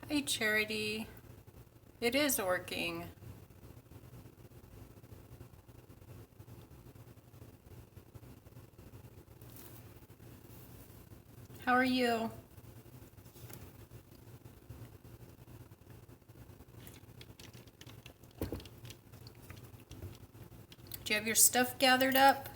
Hey, Charity. It is working. How are you? Do you have your stuff gathered up?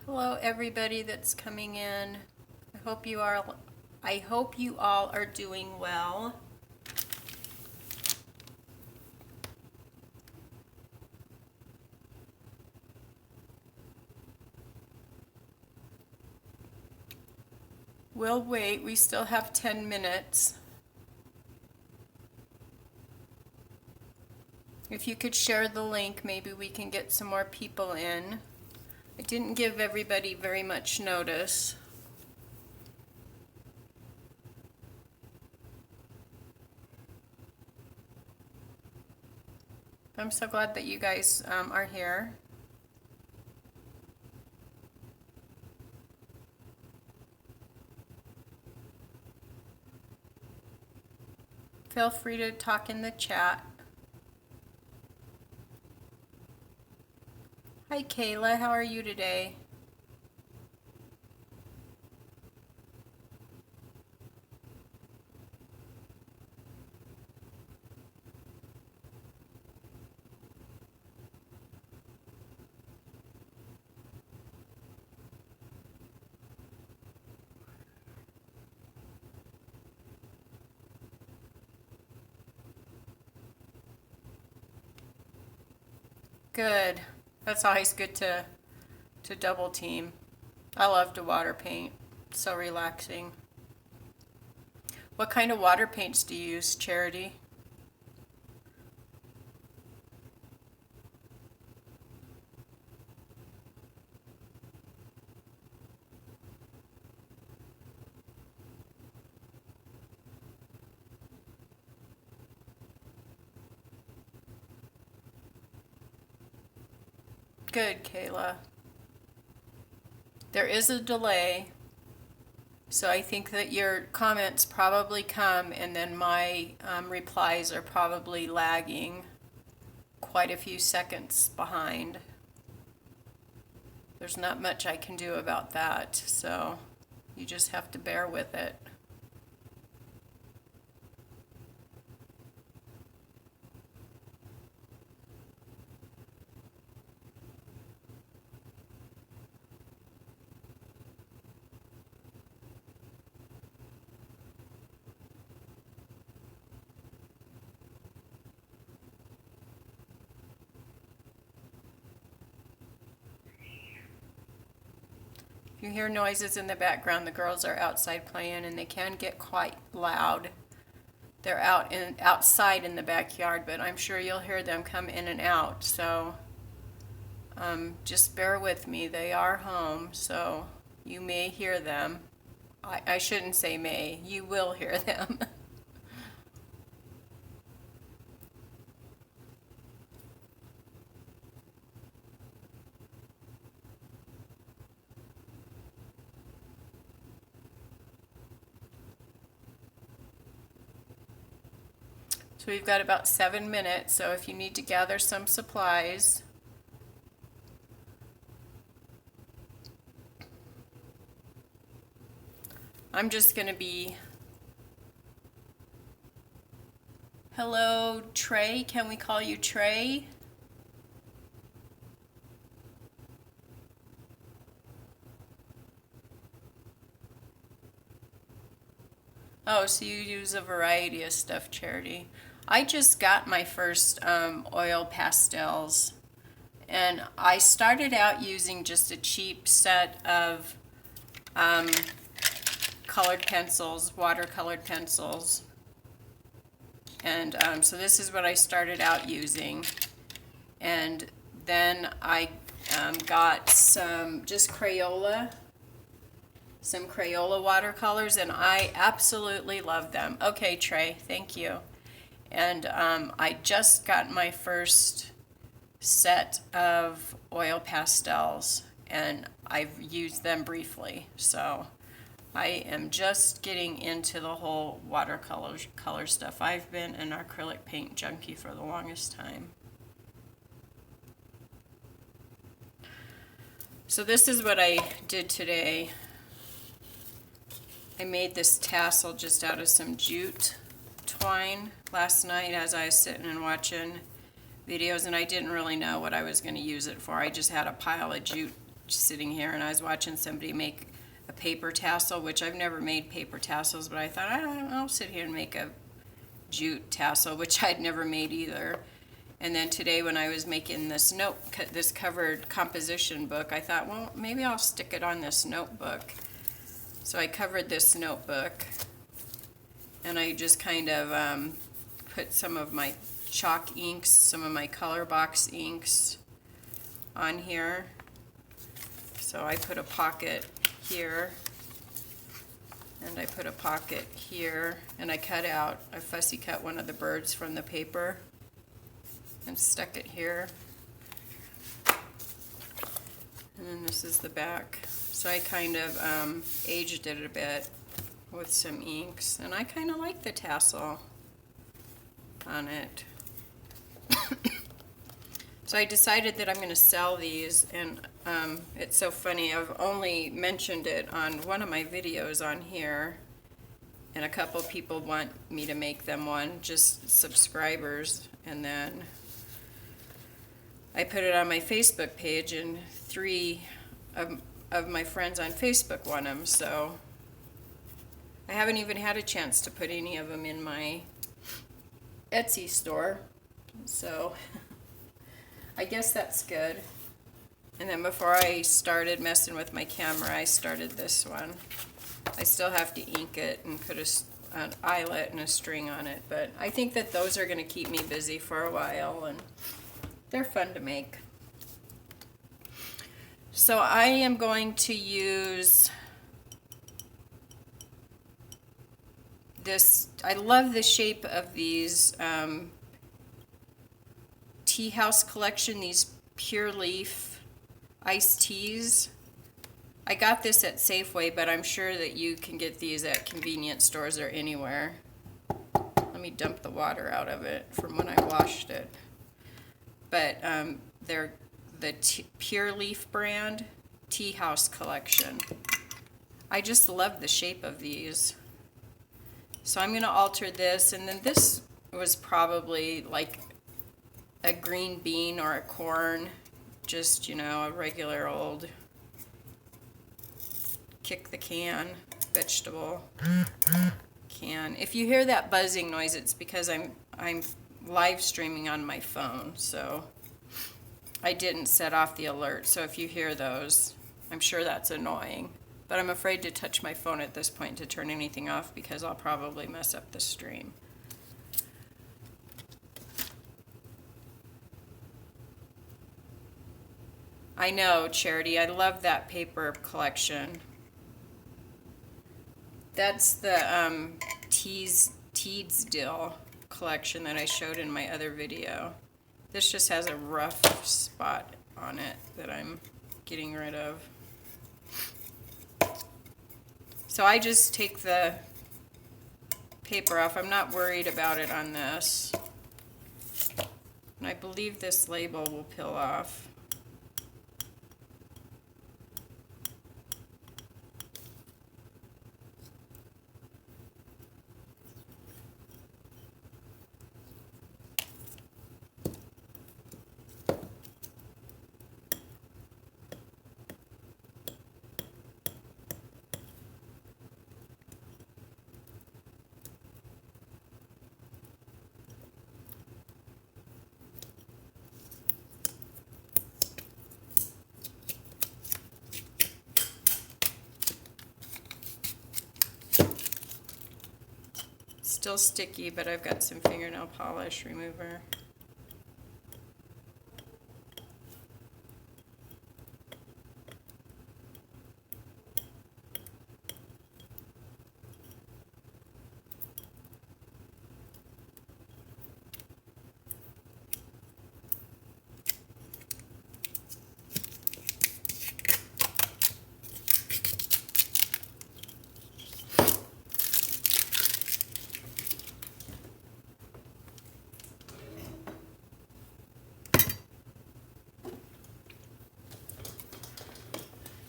Hello, everybody that's coming in. I hope you are. I hope you all are doing well. We'll wait. We still have 10 minutes. If you could share the link, maybe we can get some more people in. I didn't give everybody very much notice. I'm so glad that you guys are here. Feel free to talk in the chat. Hi, Kayla. How are you today? Good. That's always good to double team. I love to water paint. So relaxing. What kind of water paints do you use, Charity? Good, Kayla. There is a delay, so I think that your comments probably come and then my replies are probably lagging quite a few seconds behind. There's not much I can do about that, so you just have to bear with it. If you hear noises in the background, the girls are outside playing and they can get quite loud. They're outside in the backyard, but I'm sure you'll hear them come in and out. So just bear with me. They are home, so you may hear them. I shouldn't say may. You will hear them. So we've got about 7 minutes. So if you need to gather some supplies, I'm just going to be. Hello, Trey. Can we call you Trey? Oh, so you use a variety of stuff, Charity. I just got my first oil pastels, and I started out using just a cheap set of um, colored pencils, watercolored pencils. And so this is what I started out using. And then I got some just Crayola, some Crayola watercolors, and I absolutely love them. Okay, Trey, thank you. And I just got my first set of oil pastels, and I've used them briefly. So I am just getting into the whole color stuff. I've been an acrylic paint junkie for the longest time. So this is what I did today. I made this tassel just out of some jute twine last night as I was sitting and watching videos, and I didn't really know what I was going to use it for. I just had a pile of jute sitting here, and I was watching somebody make a paper tassel, which I've never made paper tassels, but I thought I'll sit here and make a jute tassel, which I'd never made either. And then today when I was making this this covered composition book, I thought, well, maybe I'll stick it on this notebook. So I covered this notebook, and I just kind of put some of my chalk inks, some of my color box inks on here. So I put a pocket here, and I put a pocket here, and I fussy cut one of the birds from the paper and stuck it here. And then this is the back. So I kind of aged it a bit with some inks, and I kind of like the tassel on it. So I decided that I'm going to sell these, and it's so funny, I've only mentioned it on one of my videos on here, and a couple people want me to make them one, just subscribers, and then I put it on my Facebook page, and 3 of my friends on Facebook want them, so I haven't even had a chance to put any of them in my Etsy store, so I guess that's good. And then before I started messing with my camera, I started this one. I still have to ink it and put an eyelet and a string on it, but I think that those are going to keep me busy for a while, and they're fun to make. So I am going to use this. I love the shape of these Tea House collection, these Pure Leaf iced teas. I got this at Safeway, but I'm sure that you can get these at convenience stores or anywhere. Let me dump the water out of it from when I washed it. But they're the Pure Leaf brand Tea House collection. I just love the shape of these. So I'm going to alter this, and then this was probably like a green bean or a corn, just, you know, a regular old kick the can vegetable can. If you hear that buzzing noise, it's because I'm live streaming on my phone, so I didn't set off the alert. So if you hear those, I'm sure that's annoying. But I'm afraid to touch my phone at this point to turn anything off because I'll probably mess up the stream. I know, Charity, I love that paper collection. That's the Teedsdill collection that I showed in my other video. This just has a rough spot on it that I'm getting rid of. So I just take the paper off. I'm not worried about it on this. And I believe this label will peel off. still sticky, but I've got some fingernail polish remover.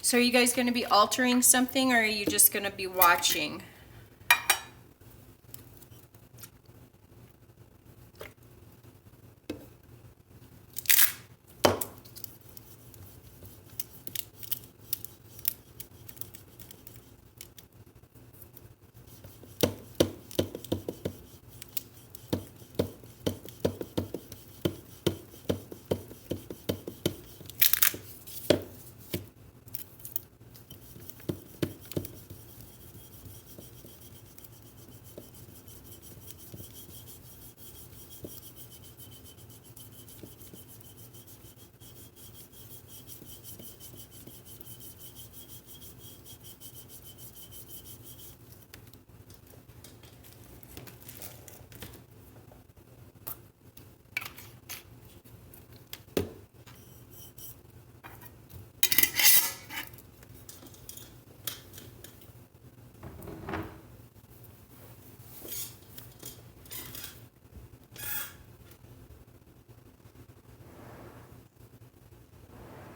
So are you guys going to be altering something, or are you just going to be watching?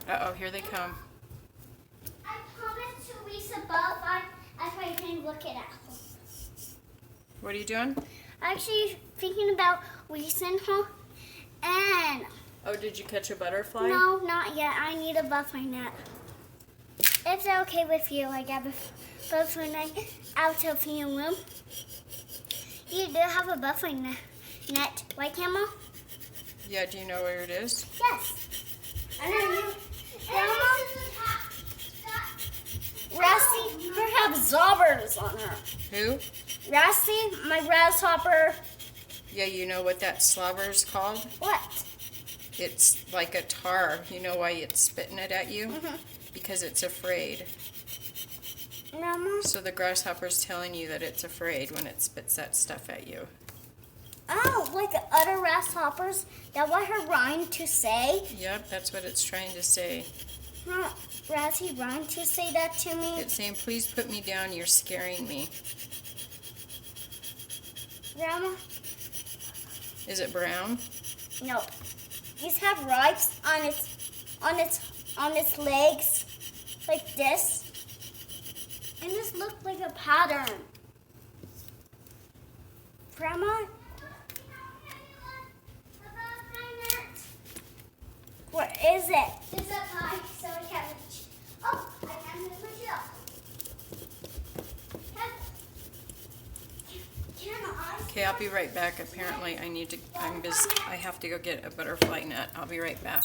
Uh-oh, here they come. I promised to reach above. That's why I can look it at home. What are you doing? Actually, thinking about reaching home, and Oh, did you catch a butterfly? no, not yet. I need a butterfly net. If it's okay with you, I got a butterfly net out of your room. You do have a butterfly net, right, Camel? Yeah, do you know where it is? Yes. I know you. Rusty, her have zobbers on her. Who? Rusty, my grasshopper. Yeah, you know what that slobber is called? What? It's like a tar. You know why it's spitting it at you? Mhm. Because it's afraid. Mama. So the grasshopper's telling you that it's afraid when it spits that stuff at you. Oh, like other grasshoppers? That what her rhyme to say? Yep, that's what it's trying to say. Huh, Razzie rhyme to say that to me? It's saying, please put me down, you're scaring me. Grandma? Is it brown? No. These have stripes on its legs, like this. And this looks like a pattern. Grandma? Where is it? It's up high, so I can't reach. Oh, I can't reach it up. Can I? Okay, I'll be right back. Apparently I have to go get a butterfly net. I'll be right back.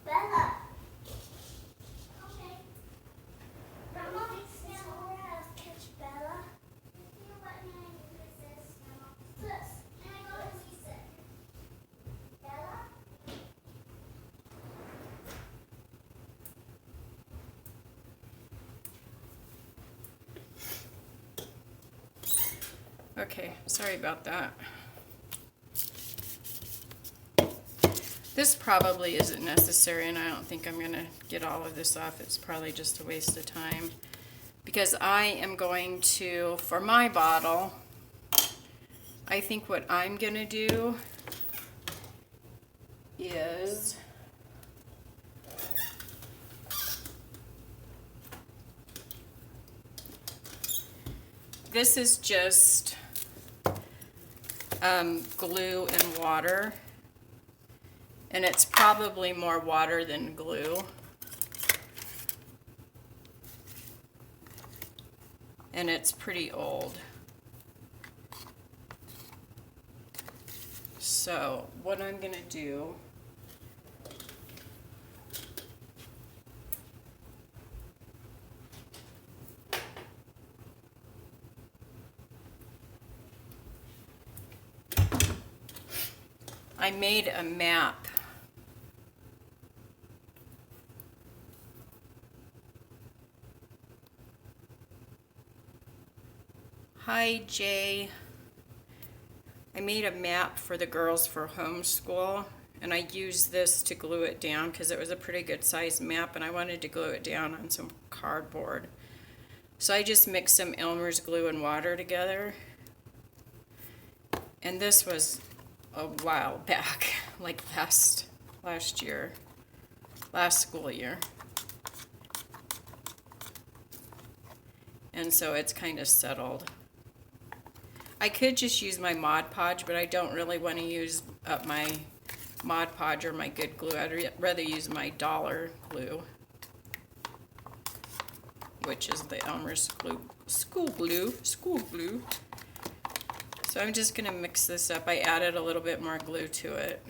Bella. Okay. Grandma, stand over and catch Bella. What name is this, Grandma? This. And I go to Lisa. Bella? Okay, sorry about that. This probably isn't necessary, and I don't think I'm going to get all of this off. It's probably just a waste of time. Because I am going to, for my bottle, I think what I'm going to do is this is just glue and water, and it's probably more water than glue. And it's pretty old. So what I'm gonna do, I made a map. Hi, Jay. I made a map for the girls for homeschool, and I used this to glue it down because it was a pretty good sized map, and I wanted to glue it down on some cardboard. So I just mixed some Elmer's glue and water together. And this was a while back, like last year, last school year. And so it's kind of settled. I could just use my Mod Podge, but I don't really want to use up my Mod Podge or my good glue. I'd rather use my dollar glue, which is the Elmer's glue, school glue. So I'm just gonna mix this up. I added a little bit more glue to it.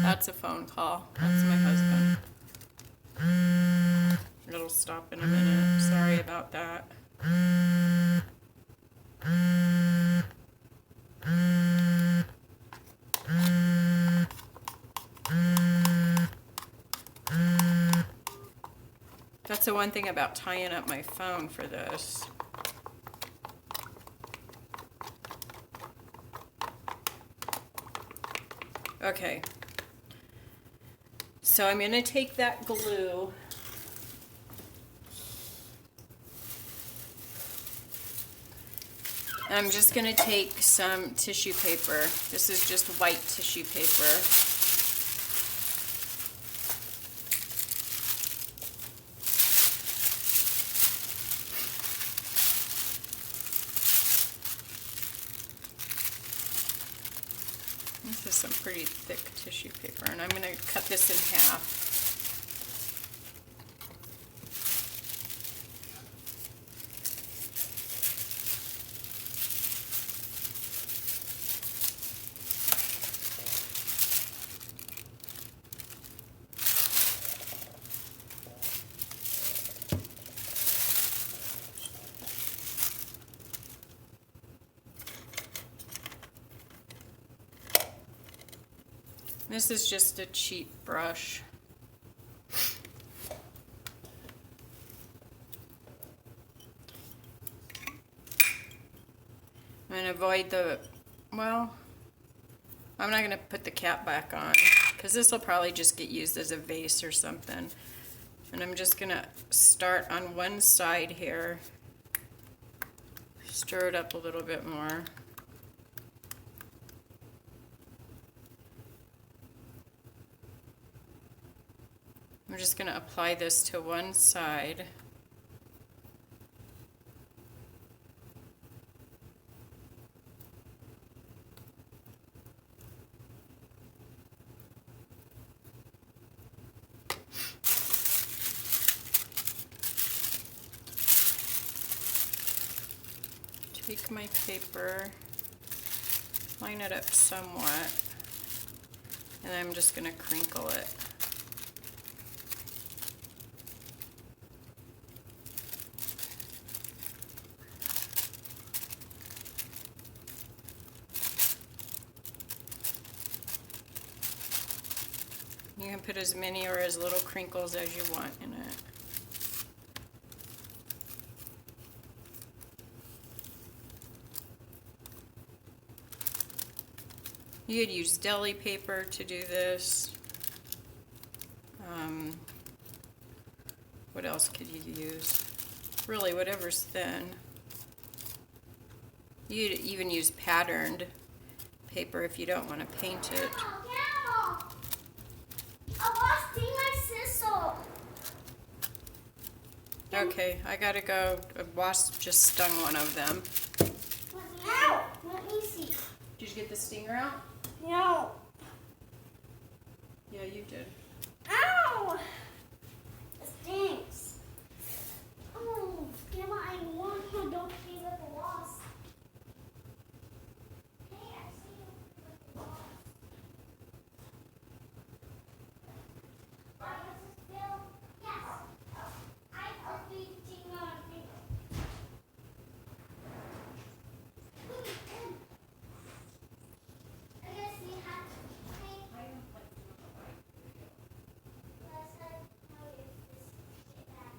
That's a phone call. That's my husband. It'll stop in a minute. Sorry about that. That's the one thing about tying up my phone for this. Okay. So I'm going to take that glue and I'm just going to take some tissue paper. This is just white tissue paper. This is some pretty thick tissue paper, and I'm going to cut this in half. This is just a cheap brush. And avoid the, well, I'm not going to put the cap back on because this will probably just get used as a vase or something. And I'm just going to start on one side here, stir it up a little bit more. I'm just going to apply this to one side. Take my paper, line it up somewhat, and I'm just going to crinkle it. You can put as many or as little crinkles as you want in it. You could use deli paper to do this. What else could you use? Really, whatever's thin. You could even use patterned paper if you don't want to paint it. Gamble! A wasp sting my sister. Okay, I gotta go. A wasp just stung one of them. Ow! Let me see. Did you get the stinger out? No. Yeah, you did. Ow! It stings. Oh, Grandma, I want her don't play with the wasp. Hey, I see you with the wasp. Why does it feel? Yes. I could be eating on me. I guess you have to pay. Let's how you just get back.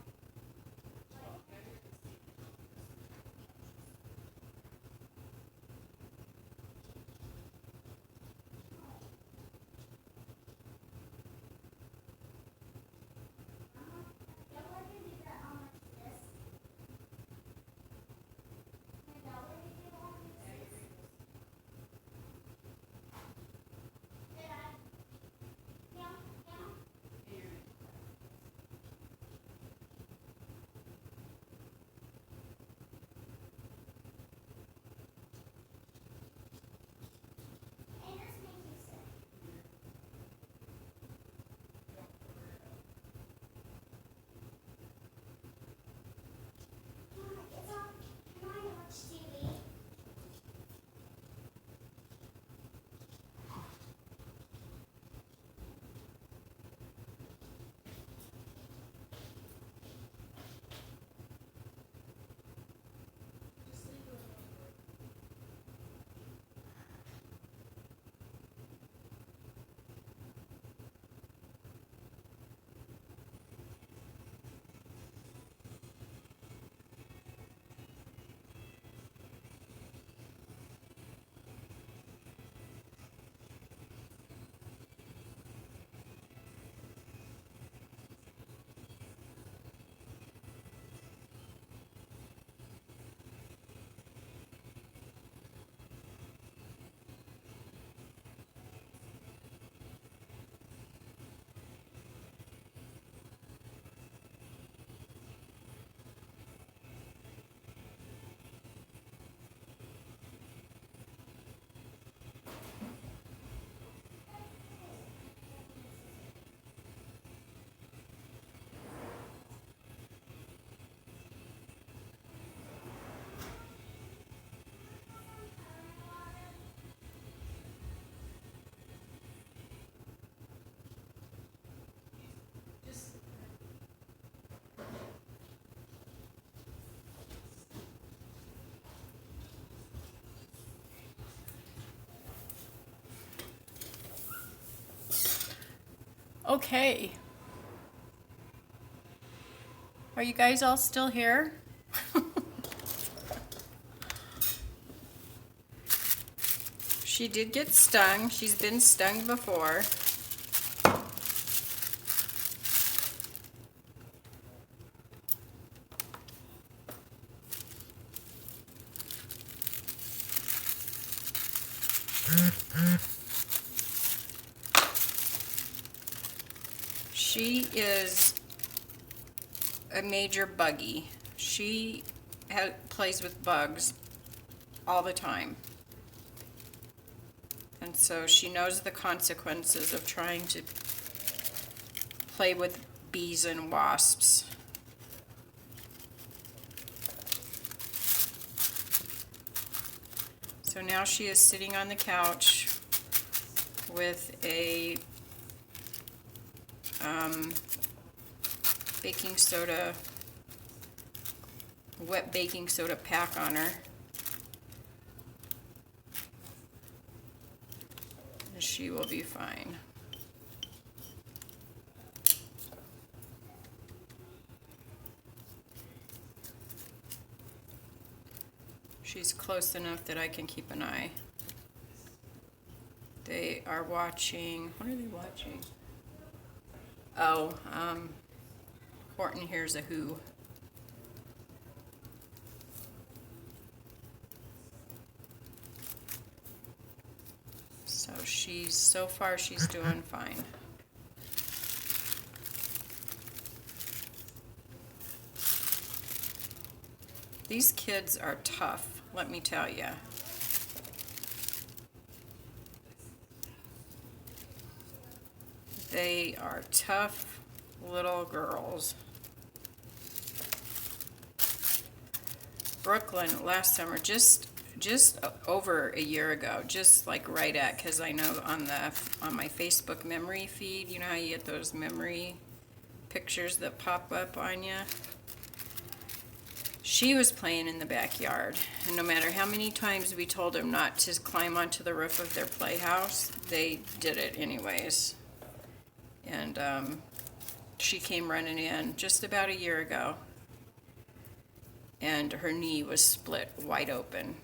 Okay. Are you guys all still here? She did get stung. She's been stung before. She is a major buggy. She plays with bugs all the time. And so she knows the consequences of trying to play with bees and wasps. So now she is sitting on the couch with a baking soda, wet baking soda pack on her. And she will be fine. She's close enough that I can keep an eye. They are watching, what are they watching? Oh, Horton Hears a Who. So so far she's doing fine. These kids are tough, let me tell you. They are tough little girls. Brooklyn last summer, just over a year ago, just like right at, because I know on my Facebook memory feed, you know how you get those memory pictures that pop up on you? She was playing in the backyard, and no matter how many times we told them not to climb onto the roof of their playhouse, they did it anyways. And she came running in just about a year ago, and her knee was split wide open.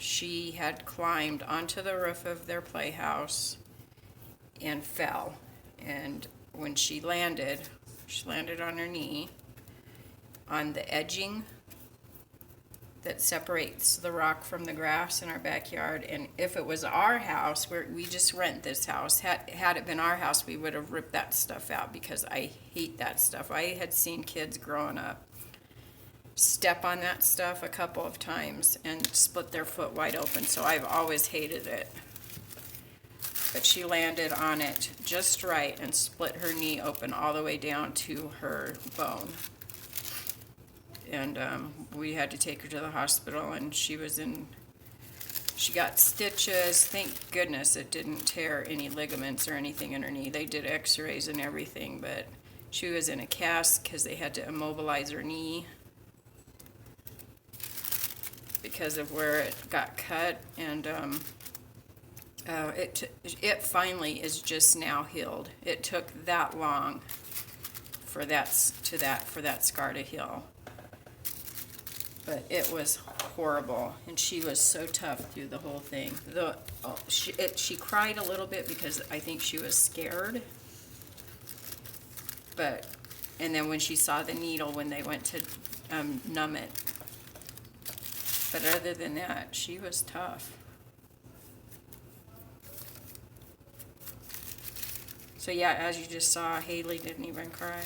She had climbed onto the roof of their playhouse and fell. And when she landed on her knee on the edging that separates the rock from the grass in our backyard. And if it was our house, we just rent this house, had it been our house, we would have ripped that stuff out because I hate that stuff. I had seen kids growing up step on that stuff a couple of times and split their foot wide open, so I've always hated it. But she landed on it just right and split her knee open all the way down to her bone. And we had to take her to the hospital, and she got stitches. Thank goodness it didn't tear any ligaments or anything in her knee. They did x-rays and everything, but she was in a cast because they had to immobilize her knee because of where it got cut. And it finally is just now healed. It took that long for that scar to heal. But it was horrible, and she was so tough through the whole thing. She cried a little bit because I think she was scared. And then when she saw the needle when they went to numb it. But other than that, she was tough. So yeah, as you just saw, Haley didn't even cry.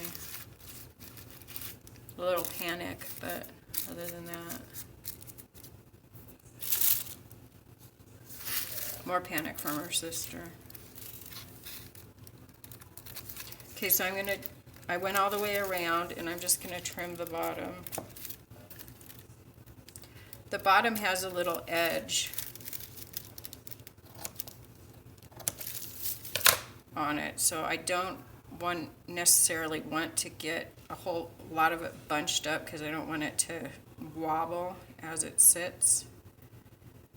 A little panic, but other than that, more panic from her sister. Okay, so I went all the way around, and I'm just gonna trim the bottom. The bottom has a little edge on it, so I don't necessarily want to get a whole lot of it bunched up because I don't want it to wobble as it sits.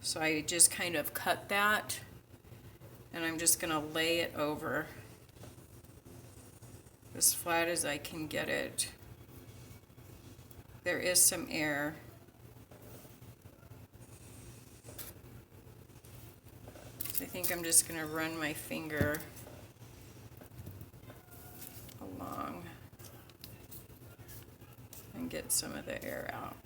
So I just kind of cut that, and I'm just going to lay it over as flat as I can get it. There is some air. So I think I'm just going to run my finger along and get some of the air out.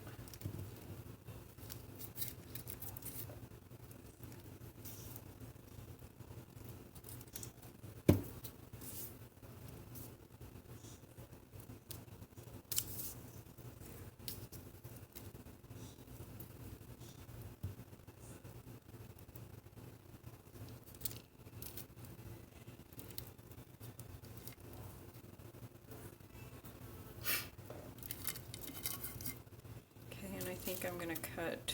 I think I'm going to cut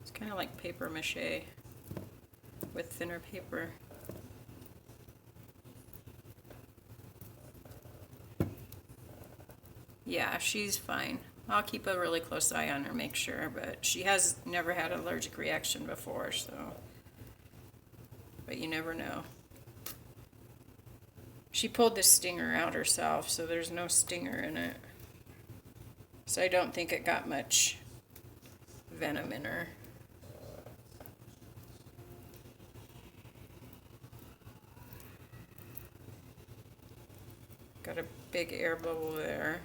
it's kind of like paper mache with thinner paper. Yeah, she's fine. I'll keep a really close eye on her, make sure, but she has never had an allergic reaction before, so. But you never know. She pulled the stinger out herself, so there's no stinger in it. So I don't think it got much venom in her. Got a big air bubble there.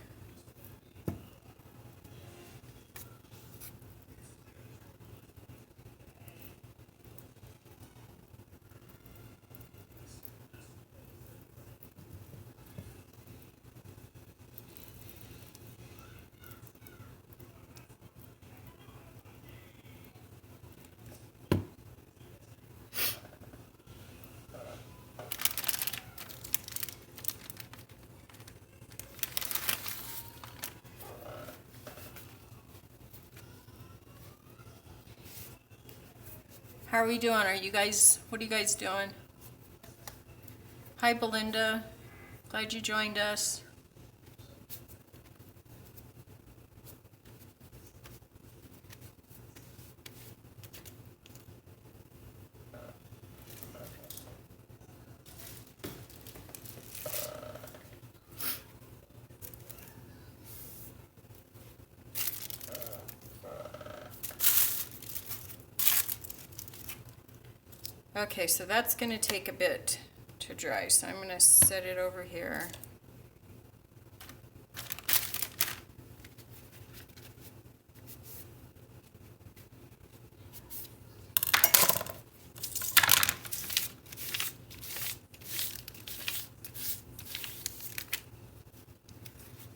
How are we doing? What are you guys doing? Hi, Belinda. Glad you joined us. Okay, so that's going to take a bit to dry, so I'm going to set it over here.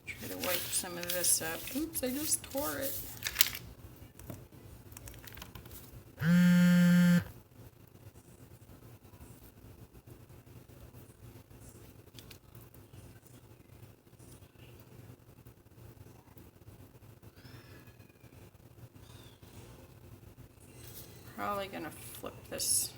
Try to wipe some of this up. Oops, I just tore it. Probably gonna flip this.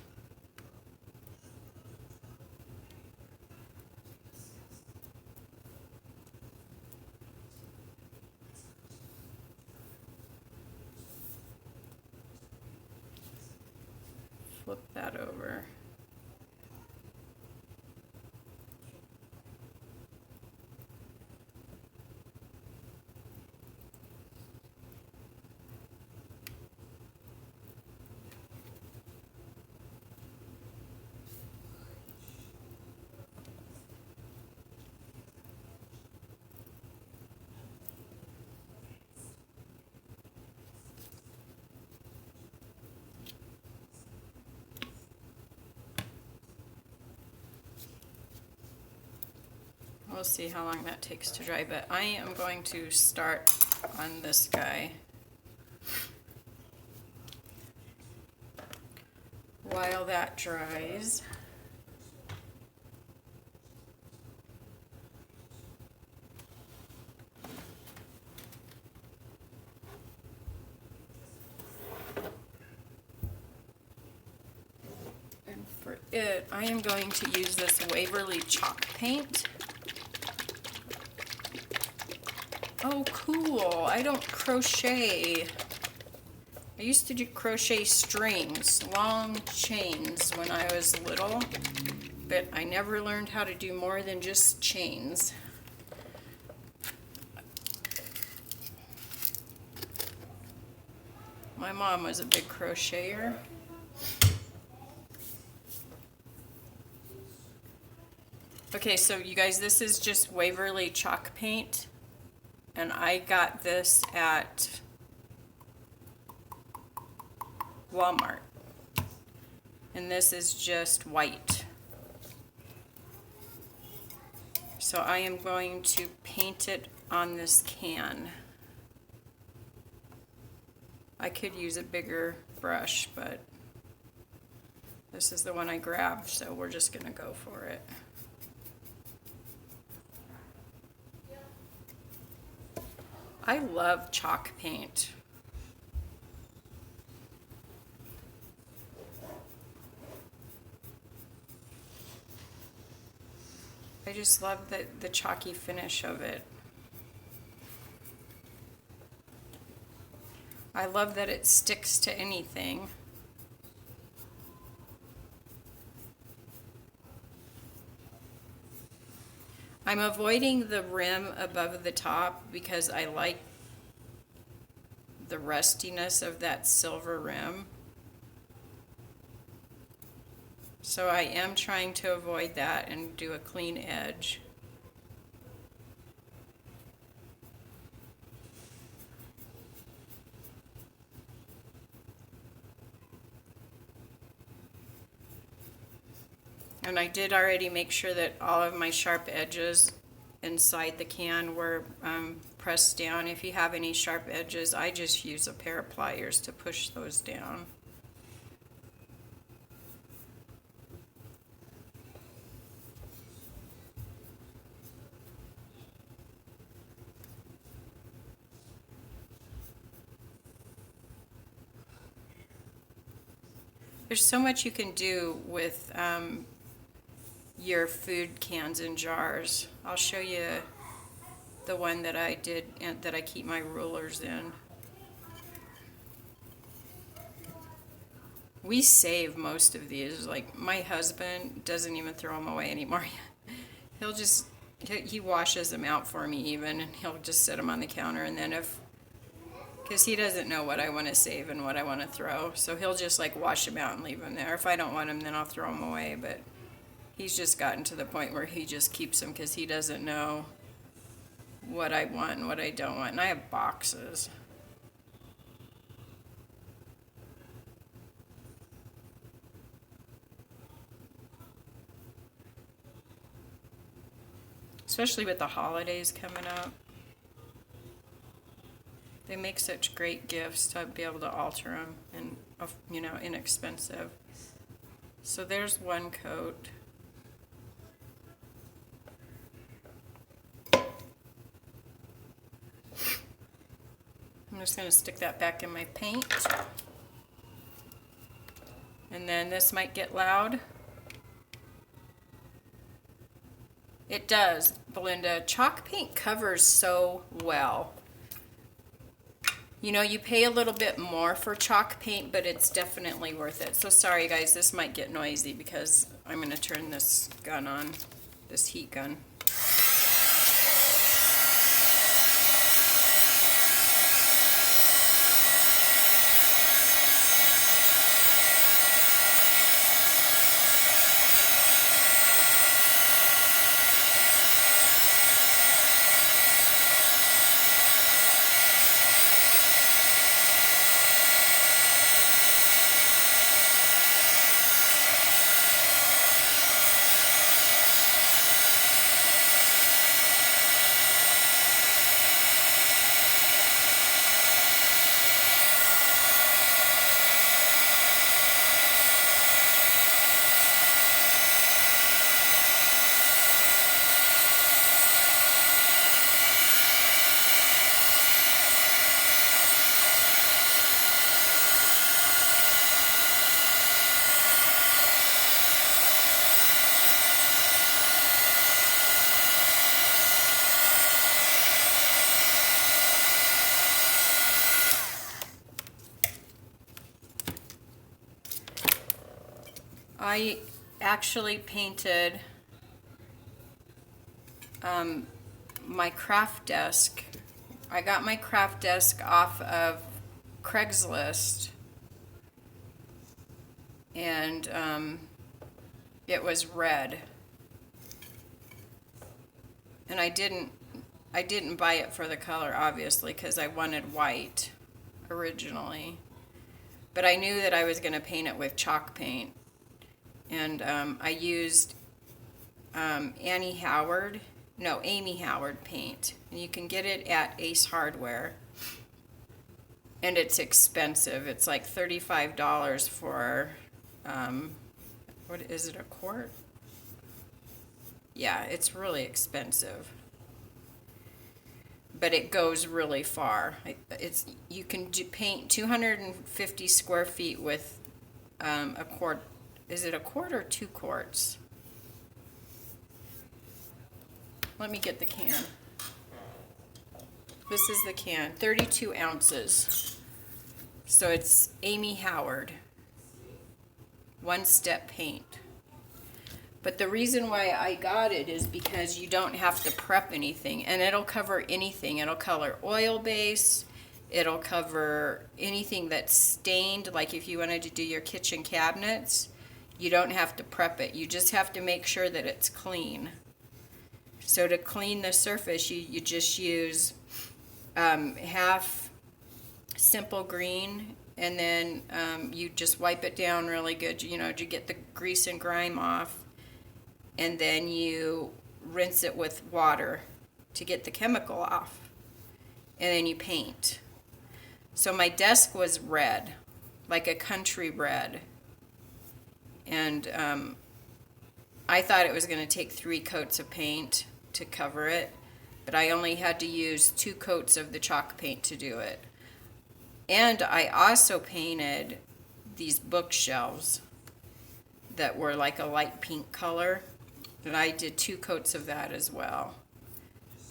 Flip that over. We'll see how long that takes to dry, but I am going to start on this guy. While that dries, and for it, I am going to use this Waverly chalk paint. Oh, cool. I don't crochet. I used to do crochet strings, long chains when I was little, but I never learned how to do more than just chains. My mom was a big crocheter. Okay, so you guys, this is just Waverly chalk paint. And I got this at Walmart. And this is just white. So I am going to paint it on this can. I could use a bigger brush, but this is the one I grabbed, so we're just gonna go for it. I love chalk paint. I just love the chalky finish of it. I love that it sticks to anything. I'm avoiding the rim above the top because I like the rustiness of that silver rim. So I am trying to avoid that and do a clean edge. And I did already make sure that all of my sharp edges inside the can were pressed down. If you have any sharp edges, I just use a pair of pliers to push those down. There's so much you can do with your food cans and jars. I'll show you the one that I did and that I keep my rulers in. We save most of these. Like, my husband doesn't even throw them away anymore. He'll just, he washes them out for me even, and he'll just set them on the counter. And then because he doesn't know what I want to save and what I want to throw, so he'll just like wash them out and leave them there. If I don't want them, then I'll throw them away. But he's just gotten to the point where he just keeps them because he doesn't know what I want and what I don't want. And I have boxes. Especially with the holidays coming up. They make such great gifts to be able to alter them and, you know, inexpensive. So there's one coat. I'm just going to stick that back in my paint. And then this might get loud. It does, Belinda. Chalk paint covers so well. You know, you pay a little bit more for chalk paint, but it's definitely worth it. So sorry guys, this might get noisy because I'm going to turn this gun on, this heat gun. I actually painted my craft desk. I got my craft desk off of Craigslist, and it was red. And I didn't buy it for the color, obviously, because I wanted white originally. But I knew that I was going to paint it with chalk paint. And I used Amy Howard paint. And you can get it at Ace Hardware. And it's expensive. It's like $35 for, what is it, a quart? Yeah, it's really expensive. But it goes really far. You can paint 250 square feet with a quart. Is it a quart or 2 quarts? Let me get the can. This is the can, 32 ounces. So it's Amy Howard, One Step Paint. But the reason why I got it is because you don't have to prep anything, and it'll cover anything. It'll color oil base. It'll cover anything that's stained, like if you wanted to do your kitchen cabinets. You don't have to prep it. You just have to make sure that it's clean. So to clean the surface, you just use half simple green, and then you just wipe it down really good, you know, to get the grease and grime off. and then you rinse it with water to get the chemical off, and then you paint. So my desk was red, like a country red, and I thought it was going to take 3 coats of paint to cover it, but I only had to use 2 coats of the chalk paint to do it. And I also painted these bookshelves that were like a light pink color, and I did 2 coats of that as well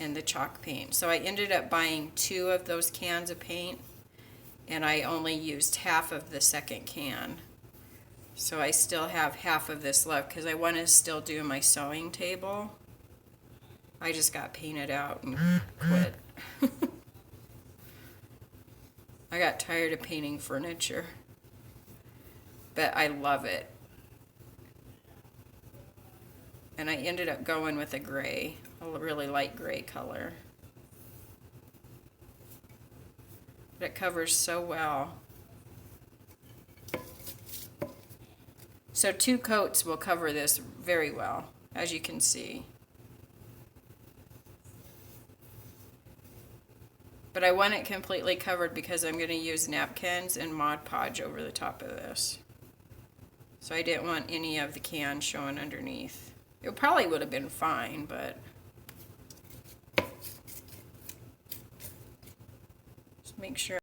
in the chalk paint. So I ended up buying 2 of those cans of paint, and I only used half of the second can. So I still have half of this left because I want to still do my sewing table. I just got painted out and quit. I got tired of painting furniture, but I love it. And I ended up going with a gray, a really light gray color. But it covers so well. So 2 coats will cover this very well, as you can see. But I want it completely covered because I'm going to use napkins and Mod Podge over the top of this. So I didn't want any of the can showing underneath. It probably would have been fine, but just make sure